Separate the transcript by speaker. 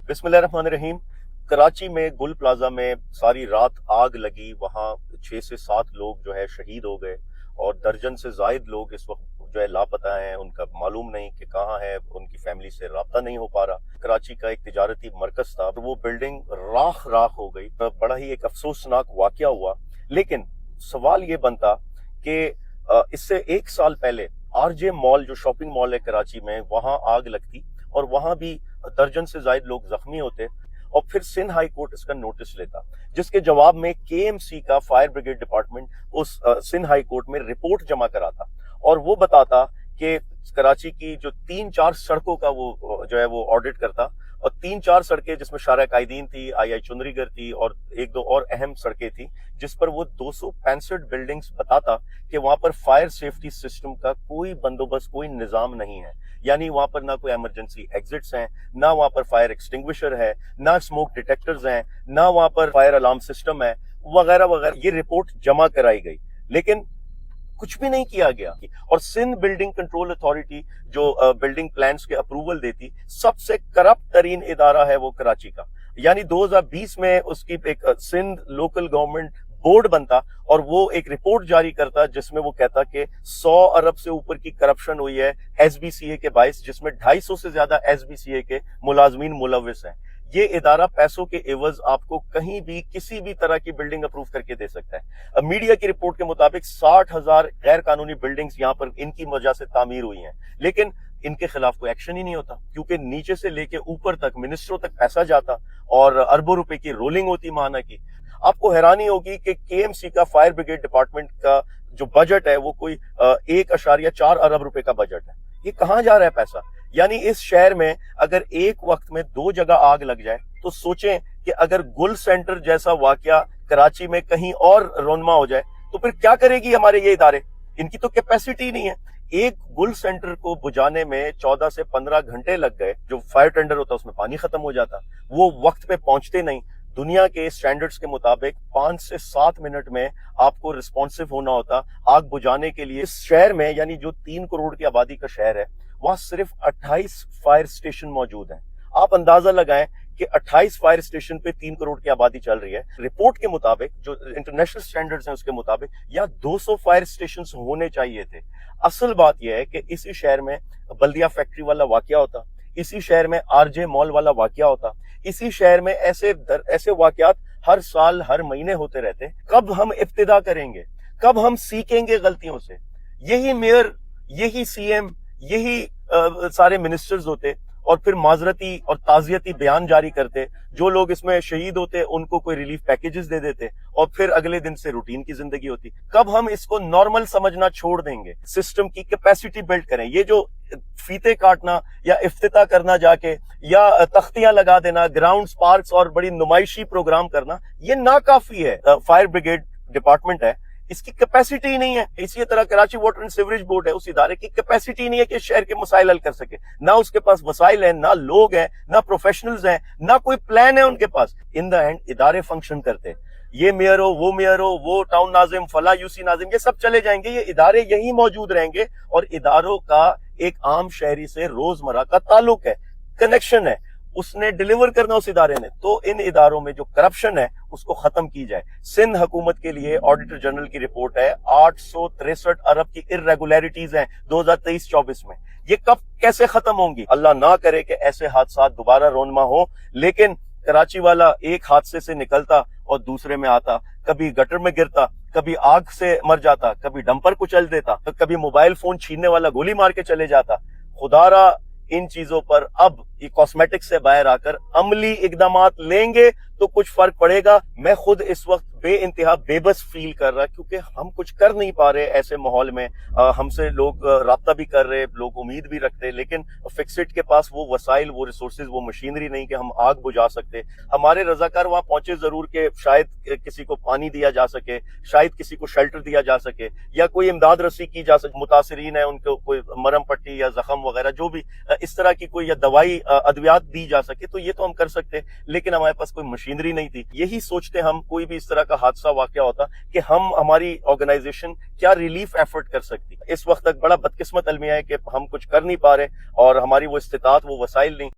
Speaker 1: बिस्मिल्लाहिर्रहमानिर्रहीम। कराची में गुल प्लाजा में सारी रात आग लगी, वहाँ 6 से 7 लोग जो है शहीद हो गए और दर्जन से जायद लोग इस वक्त जो है लापता हैं। उनका मालूम नहीं कि कहाँ है, उनकी फैमिली से राब्ता नहीं हो पा रहा। कराची का एक तिजारती मरकज था, वो बिल्डिंग राख राख हो गई। बड़ा ही एक अफसोसनाक वाकया हुआ। लेकिन सवाल ये बनता कि इससे 1 साल पहले आरजे मॉल, जो शॉपिंग मॉल है कराची में, वहां आग लगती और वहां भी दर्जन से ज्यादा लोग जख्मी होते और फिर सिंध हाई कोर्ट इसका नोटिस लेता, जिसके जवाब में केएमसी का फायर ब्रिगेड डिपार्टमेंट उस सिंध हाई कोर्ट में रिपोर्ट जमा कराता और वो बताता कि कराची की जो 3-4 सड़कों का वो जो है वो ऑडिट करता और 3-4 सड़कें जिसमें शारा कायदीन थी, आई चुंदरीगर थी और 1-2 और अहम सड़कें थी, जिस पर वो 265 बिल्डिंग्स बताता कि वहां पर फायर सेफ्टी सिस्टम का कोई बंदोबस्त, कोई निजाम नहीं है। यानी वहां पर ना कोई इमरजेंसी एग्जिट्स हैं, ना वहां पर फायर एक्सटिंग्विशर है, ना स्मोक डिटेक्टर्स हैं, ना वहां पर फायर अलार्म सिस्टम है, वगैरह वगैरह। ये रिपोर्ट जमा कराई गई लेकिन कुछ भी नहीं किया गया। और सिंध बिल्डिंग कंट्रोल अथॉरिटी जो बिल्डिंग प्लान्स के अप्रूवल देती, सबसे करप्ट तरीन इदारा है वो कराची का। यानी 2020 में उसकी एक सिंध लोकल गवर्नमेंट बोर्ड बनता और वो एक रिपोर्ट जारी करता जिसमें वो कहता कि 100 अरब से ऊपर की करप्शन हुई है एसबीसीए के बाइस, जिसमें 250 से ज्यादा एसबीसीए के मुलाजमीन मुलविस हैं। ये इदारा पैसों के एवज आपको कहीं भी किसी भी तरह की बिल्डिंग अप्रूव करके दे सकता है। मीडिया की रिपोर्ट के मुताबिक 60,000 गैर कानूनी बिल्डिंग्स यहाँ पर इनकी वजह से तामीर हुई हैं, लेकिन इनके खिलाफ कोई एक्शन ही नहीं होता, क्योंकि नीचे से लेके ऊपर तक मिनिस्टरों तक पैसा जाता और अरबों रुपए की रोलिंग होती माना की। आपको हैरानी होगी कि केएमसी का फायर ब्रिगेड डिपार्टमेंट का जो बजट है वो कोई 1.4 अरब रुपए का बजट है। ये कहाँ जा रहा है पैसा? यानी इस शहर में अगर एक वक्त में 2 जगह आग लग जाए तो सोचें कि अगर गुल सेंटर जैसा वाकया कराची में कहीं और रोनमा हो जाए तो फिर क्या करेगी हमारे ये इदारे? इनकी तो कैपेसिटी नहीं है। एक गुल सेंटर को बुझाने में 14 से 15 घंटे लग गए। जो फायर टेंडर होता उसमें पानी खत्म हो जाता, वो वक्त पे पहुंचते नहीं। दुनिया के स्टैंडर्ड्स के मुताबिक 5 से 7 मिनट में आपको रिस्पॉन्सिव होना होता आग बुझाने के लिए। इस शहर में, यानी जो 3 करोड़ की आबादी का शहर है, वहां सिर्फ 28 फायर स्टेशन मौजूद हैं। आप अंदाजा लगाएं कि 28 फायर स्टेशन पे 3 करोड़ की आबादी चल रही है। रिपोर्ट के मुताबिक, जो इंटरनेशनल स्टैंडर्ड्स हैं उसके मुताबिक, यहाँ 200 फायर स्टेशन होने चाहिए थे। असल बात यह है कि इसी शहर में बल्दिया फैक्ट्री वाला वाकया होता, इसी शहर में आरजे मॉल वाला वाकया होता, इसी शहर में ऐसे वाकयात हर साल हर महीने होते रहते। कब हम इब्तिदा करेंगे? कब हम सीखेंगे गलतियों से? यही मेयर, यही सीएम, यही सारे मिनिस्टर्स होते और फिर माजरती और ताजियती बयान जारी करते। जो लोग इसमें शहीद होते उनको कोई रिलीफ पैकेजेस दे देते और फिर अगले दिन से रूटीन की जिंदगी होती। कब हम इसको नॉर्मल समझना छोड़ देंगे? सिस्टम की कैपेसिटी बिल्ड करें। ये जो फीते काटना या इफ्तिता करना जाके या तख्तियां लगा देना, ग्राउंड्स, पार्क्स और बड़ी नुमाइशी प्रोग्राम करना, ये नाकाफी है। फायर ब्रिगेड डिपार्टमेंट है, इसकी कैपेसिटी ही नहीं है। इसी तरह Karachi water and sewerage board है, उस इदारे की कैपेसिटी नहीं है कि शहर के मसाइल हल कर सके। ना उसके पास वसाइल है, ना लोग हैं, ना प्रोफेशनल्स हैं, ना कोई प्लान है उनके पास। इन द एंड इदारे फंक्शन करते। ये मेयर हो, वो मेयर हो, वो टाउन नाजिम, फला यूसी नाजिम, ये सब चले जाएंगे, ये इदारे यही मौजूद रहेंगे और इदारों का एक आम शहरी से रोजमर्रा का ताल्लुक है, कनेक्शन है, उसने डिलीवर करना उस इदारे ने। तो इन इदारों में जो करप्शन है उसको खत्म की जाए। सिंध हुकूमत के लिए ऑडिटर जनरल की रिपोर्ट है, 863 अरब की इर्रेगुलरिटीज हैं 2023-24 में। ये कब कैसे खत्म होंगी? अल्लाह ना करे कि ऐसे हादसा दोबारा रोनमा हो। लेकिन कराची वाला एक हादसे से निकलता और दूसरे में आता, कभी गटर में गिरता, कभी आग से मर जाता, कभी डंपर कुचल देता, तो कभी मोबाइल फोन छीनने वाला गोली मार के चले जाता। खुदारा इन चीजों पर अब ये कॉस्मेटिक से बाहर आकर अमली इकदामात लेंगे तो कुछ फर्क पड़ेगा। मैं खुद इस वक्त बेइंतहा बेबस फील कर रहा, क्योंकि हम कुछ कर नहीं पा रहे ऐसे माहौल में। हमसे लोग राब्ता भी कर रहे, लोग उम्मीद भी रखते, लेकिन फिक्सिट के पास वो वसाइल, वो रिसोर्सेज, वो मशीनरी नहीं कि हम आग बुझा सकते। हमारे रजाकार वहां पहुंचे जरूर कि शायद किसी को पानी दिया जा सके, शायद किसी को शेल्टर दिया जा सके, या कोई इमदाद रसी की जा सके। मुतासरीन है उनको कोई मरम पट्टी या जख्म वगैरह जो भी इस तरह की कोई या दवाई अद्वियात दी जा सके, तो ये तो हम कर सकते, लेकिन हमारे पास कोई मशीनरी नहीं थी। यही सोचते हम कोई भी इस तरह का हादसा वाकया होता कि हमारी ऑर्गेनाइजेशन क्या रिलीफ एफर्ट कर सकती। इस वक्त तक बड़ा बदकिस्मत अलमिया है कि हम कुछ कर नहीं पा रहे और हमारी वो इस्तिताअत, वो वसाइल नहीं।